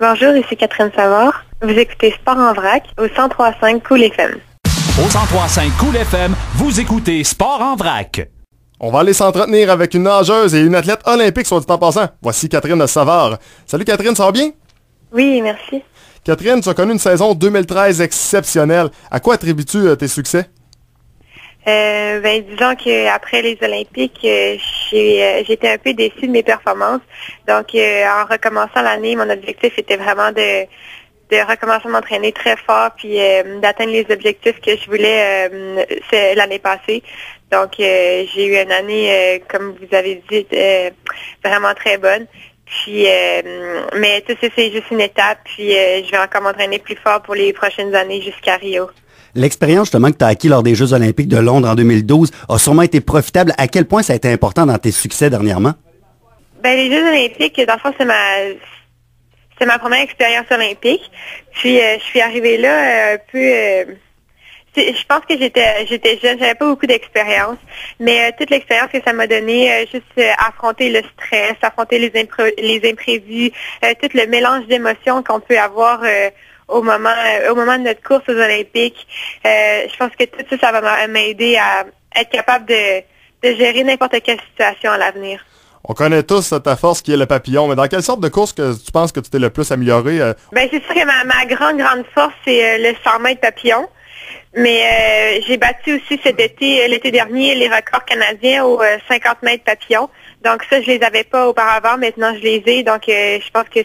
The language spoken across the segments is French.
Bonjour, ici Catherine Savard. Vous écoutez Sport en vrac au 103.5 Cool FM. Au 103.5 Cool FM, vous écoutez Sport en vrac. On va aller s'entretenir avec une nageuse et une athlète olympique, soit dit en passant. Voici Catherine Savard. Salut Catherine, ça va bien? Oui, merci. Catherine, tu as connu une saison 2013 exceptionnelle. À quoi attribues-tu tes succès? Disons qu'après les Olympiques, j'étais un peu déçue de mes performances. Donc, en recommençant l'année, mon objectif était vraiment de recommencer à m'entraîner très fort puis d'atteindre les objectifs que je voulais l'année passée. Donc, j'ai eu une année, comme vous avez dit, vraiment très bonne. Puis, mais tout ça, c'est juste une étape. Puis, je vais encore m'entraîner plus fort pour les prochaines années jusqu'à Rio. L'expérience justement que tu as acquis lors des Jeux olympiques de Londres en 2012 a sûrement été profitable. À quel point ça a été important dans tes succès dernièrement? Les Jeux olympiques, dans le fond, c'est ma première expérience olympique. Puis je suis arrivée là un peu. Je pense que j'étais jeune, j'avais pas beaucoup d'expérience, mais toute l'expérience que ça m'a donné, juste affronter le stress, affronter les imprévus, tout le mélange d'émotions qu'on peut avoir au moment de notre course aux Olympiques. Je pense que tout ça va m'aider à être capable de gérer n'importe quelle situation à l'avenir. On connaît tous ta force qui est le papillon, mais dans quelle sorte de course que tu penses que tu t'es le plus amélioré? C'est sûr que ma grande force, c'est le 100 mètres papillon. Mais j'ai battu aussi l'été dernier, les records canadiens aux 50 mètres papillon. Donc ça, je les avais pas auparavant. Maintenant, je les ai. Donc, je pense que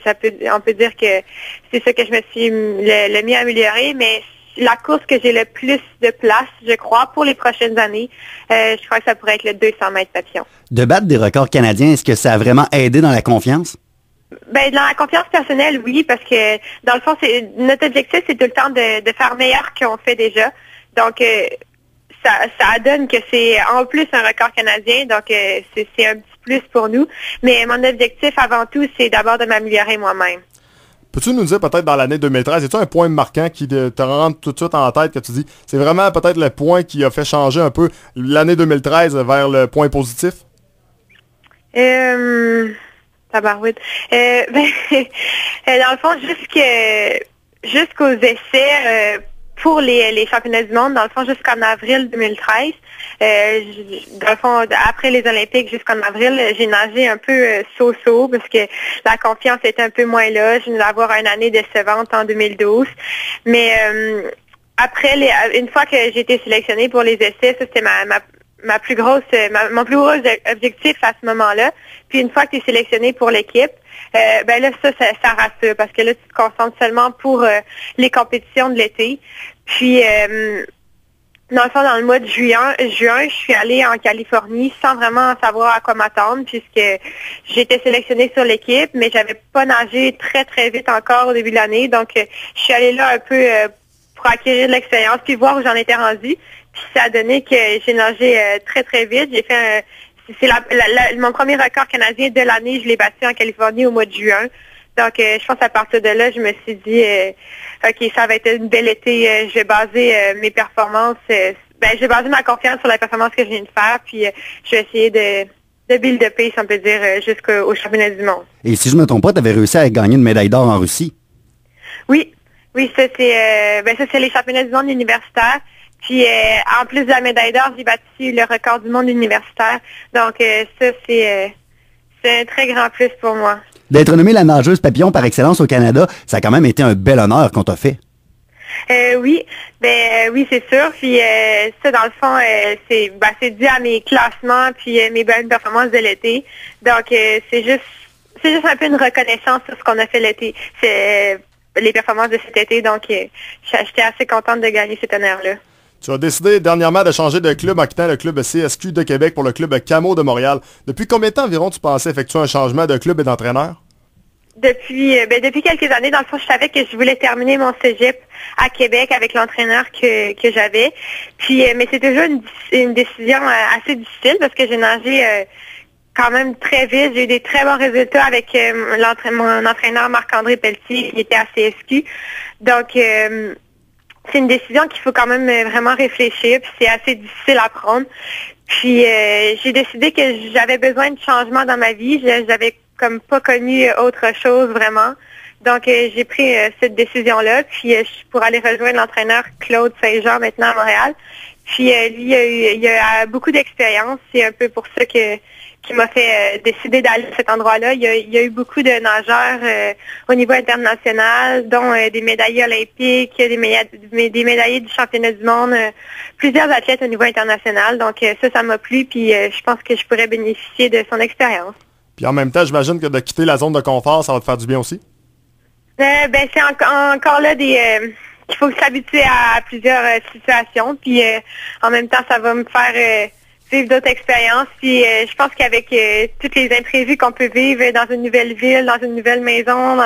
on peut dire que c'est ça que je me suis le mieux amélioré. Mais la course que j'ai le plus de place, je crois, pour les prochaines années, je crois que ça pourrait être le 200 mètres papillon. De battre des records canadiens, est-ce que ça a vraiment aidé dans la confiance? Dans la confiance personnelle, oui, parce que dans le fond, notre objectif, c'est tout le temps de faire meilleur qu'on fait déjà. Donc, ça donne que c'est en plus un record canadien, donc c'est un petit plus pour nous. Mais mon objectif, avant tout, c'est d'abord de m'améliorer moi-même. Peux-tu nous dire peut-être dans l'année 2013, est-ce un point marquant qui te rentre tout de suite en tête que tu dis, c'est vraiment peut-être le point qui a fait changer un peu l'année 2013 vers le point positif? Tabarouette. Dans le fond, jusqu'aux essais pour les championnats du monde, dans le fond, jusqu'en avril 2013, dans le fond, après les Olympiques jusqu'en avril, j'ai nagé un peu so-so parce que la confiance était un peu moins là. Je venais d'avoir une année décevante en 2012. Mais après, une fois que j'ai été sélectionnée pour les essais, ça c'était mon plus gros objectif à ce moment-là. Puis une fois que tu es sélectionné pour l'équipe, là, ça rassure parce que là, tu te concentres seulement pour les compétitions de l'été. Puis, dans le fond, dans le mois de juin, je suis allée en Californie sans vraiment savoir à quoi m'attendre puisque j'ai été sélectionnée sur l'équipe, mais j'avais pas nagé très, très vite encore au début de l'année. Donc, je suis allée là un peu pour acquérir de l'expérience puis voir où j'en étais rendue. Puis ça a donné que j'ai nagé très, très vite. J'ai fait mon premier record canadien de l'année, je l'ai battu en Californie au mois de juin. Donc, je pense à partir de là, je me suis dit, OK, ça va être une belle été. Je vais baser mes performances. Je vais baser ma confiance sur la performance que je viens de faire. Puis, je vais essayer de build up, si on peut dire, jusqu'au championnat du monde. Et si je me trompe pas, tu avais réussi à gagner une médaille d'or en Russie. Oui, ça c'est les championnats du monde universitaires. Puis, en plus de la médaille d'or, j'ai battu le record du monde universitaire. Donc, ça, c'est un très grand plus pour moi. D'être nommée la nageuse papillon par excellence au Canada, ça a quand même été un bel honneur qu'on t'a fait. Oui, oui, c'est sûr. Puis, ça, dans le fond, c'est dû à mes classements puis mes bonnes performances de l'été. Donc, c'est juste un peu une reconnaissance sur ce qu'on a fait l'été. C'est les performances de cet été. Donc, j'étais assez contente de gagner cet honneur-là. Tu as décidé dernièrement de changer de club en quittant le club CSQ de Québec pour le club Camo de Montréal. Depuis combien de temps environ tu pensais effectuer un changement de club et d'entraîneur? Depuis quelques années, dans le fond, je savais que je voulais terminer mon cégep à Québec avec l'entraîneur que j'avais. Puis, mais c'est toujours une décision assez difficile parce que j'ai nagé quand même très vite. J'ai eu des très bons résultats avec mon entraîneur Marc-André Pelletier qui était à CSQ. Donc, c'est une décision qu'il faut quand même vraiment réfléchir, puis c'est assez difficile à prendre. Puis j'ai décidé que j'avais besoin de changement dans ma vie. J'avais comme pas connu autre chose vraiment. Donc, j'ai pris cette décision-là, puis pour aller rejoindre l'entraîneur Claude Saint-Jean maintenant à Montréal. Puis lui, il a beaucoup d'expérience. C'est un peu pour ça qui m'a fait décider d'aller à cet endroit-là. Il y a eu beaucoup de nageurs au niveau international, dont des médaillés olympiques, des médaillés du championnat du monde, plusieurs athlètes au niveau international. Donc ça m'a plu, puis je pense que je pourrais bénéficier de son expérience. Puis en même temps, j'imagine que de quitter la zone de confort, ça va te faire du bien aussi? Ben c'est encore là qu'il faut s'habituer à plusieurs situations, puis en même temps, ça va me faire vivre d'autres expériences. Puis je pense qu'avec tous les imprévus qu'on peut vivre dans une nouvelle ville, dans une nouvelle maison,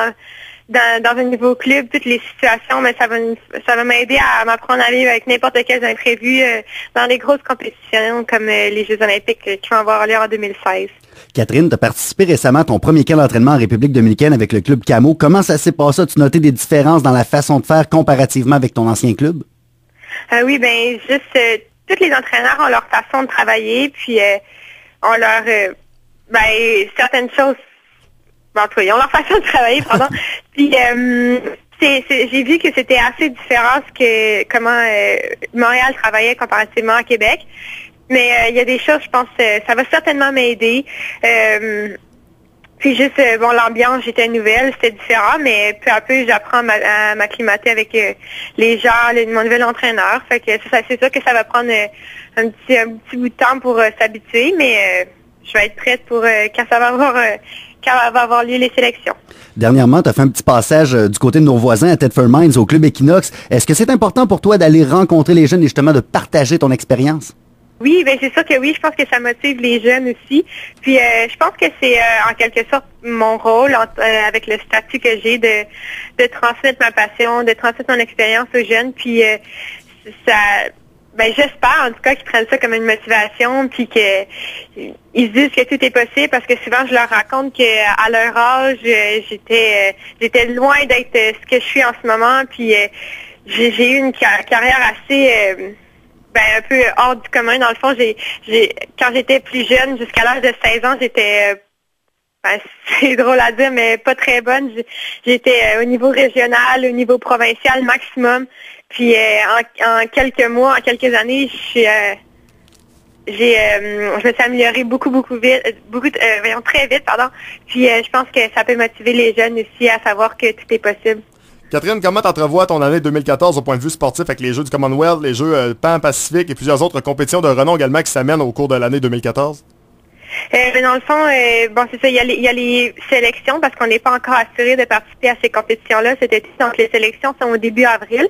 dans un nouveau club, toutes les situations, mais ça va m'aider à m'apprendre à vivre avec n'importe quel imprévu dans les grosses compétitions comme les Jeux olympiques qui vont avoir lieu en 2016. Catherine, tu as participé récemment à ton premier camp d'entraînement en République dominicaine avec le club Camo. Comment ça s'est passé? As-tu noté des différences dans la façon de faire comparativement avec ton ancien club? Oui, ben juste tous les entraîneurs ont leur façon de travailler, puis ont leur certaines choses. Bon, en tout cas, ils ont leur façon de travailler, pardon. Puis j'ai vu que c'était assez différent que comment Montréal travaillait comparativement à Québec. Mais il y a des choses, je pense, ça va certainement m'aider. Puis juste, l'ambiance, j'étais nouvelle, c'était différent, mais peu à peu, j'apprends à m'acclimater avec les gens, mon nouvel entraîneur. Fait que c'est sûr que ça va prendre un petit bout de temps pour s'habituer, mais je vais être prête pour quand va avoir lieu les sélections. Dernièrement, tu as fait un petit passage du côté de nos voisins à Thetford Mines, au club Equinox. Est-ce que c'est important pour toi d'aller rencontrer les jeunes et justement de partager ton expérience? Oui, ben c'est sûr que oui, je pense que ça motive les jeunes aussi. Puis je pense que c'est en quelque sorte mon rôle avec le statut que j'ai de transmettre ma passion, de transmettre mon expérience aux jeunes. Puis j'espère en tout cas qu'ils prennent ça comme une motivation, puis qu'ils se disent que tout est possible, parce que souvent je leur raconte que à leur âge j'étais loin d'être ce que je suis en ce moment. Puis j'ai eu une carrière assez un peu hors du commun. Dans le fond, quand j'étais plus jeune, jusqu'à l'âge de 16 ans, j'étais, c'est drôle à dire, mais pas très bonne. J'étais au niveau régional, au niveau provincial maximum. Puis en quelques mois, en quelques années, je me suis améliorée beaucoup vite, très vite, pardon. Puis je pense que ça peut motiver les jeunes aussi à savoir que tout est possible. Catherine, comment t'entrevois ton année 2014 au point de vue sportif avec les Jeux du Commonwealth, les Jeux Pan-Pacifique et plusieurs autres compétitions de renom également qui s'amènent au cours de l'année 2014? Dans le fond, c'est ça, il y a les sélections parce qu'on n'est pas encore assuré de participer à ces compétitions-là cet été. Donc les sélections sont au début avril.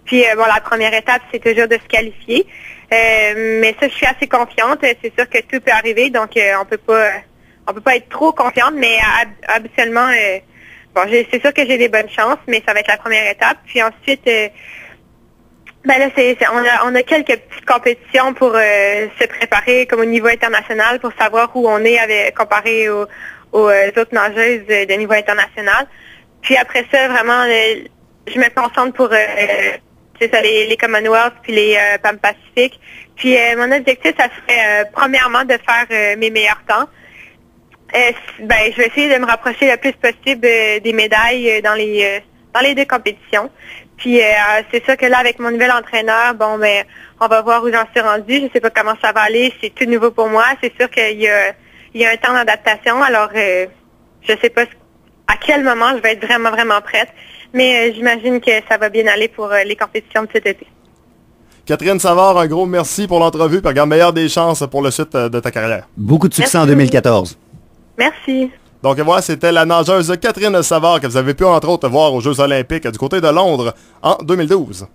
Puis la première étape, c'est toujours de se qualifier. Mais ça, je suis assez confiante. C'est sûr que tout peut arriver, donc on peut pas être trop confiante, mais habituellement, c'est sûr que j'ai des bonnes chances, mais ça va être la première étape. Puis ensuite, on a quelques petites compétitions pour se préparer comme au niveau international pour savoir où on est comparé aux autres nageuses de niveau international. Puis après ça, vraiment, je me concentre pour les Commonwealth puis les PAM Pacifique. Puis mon objectif, ça serait premièrement de faire mes meilleurs temps. Je vais essayer de me rapprocher le plus possible des médailles dans les deux compétitions. Puis c'est sûr que là, avec mon nouvel entraîneur, on va voir où j'en suis rendue. Je sais pas comment ça va aller. C'est tout nouveau pour moi. C'est sûr qu'il y a un temps d'adaptation. Alors, je sais pas à quel moment je vais être vraiment, vraiment prête. Mais j'imagine que ça va bien aller pour les compétitions de cet été. Catherine Savard, un gros merci pour l'entrevue. Puis regarde, meilleure des chances pour le suite de ta carrière. Beaucoup de succès en 2014. Merci. Donc voilà, c'était la nageuse Catherine Savard que vous avez pu entre autres voir aux Jeux olympiques du côté de Londres en 2012.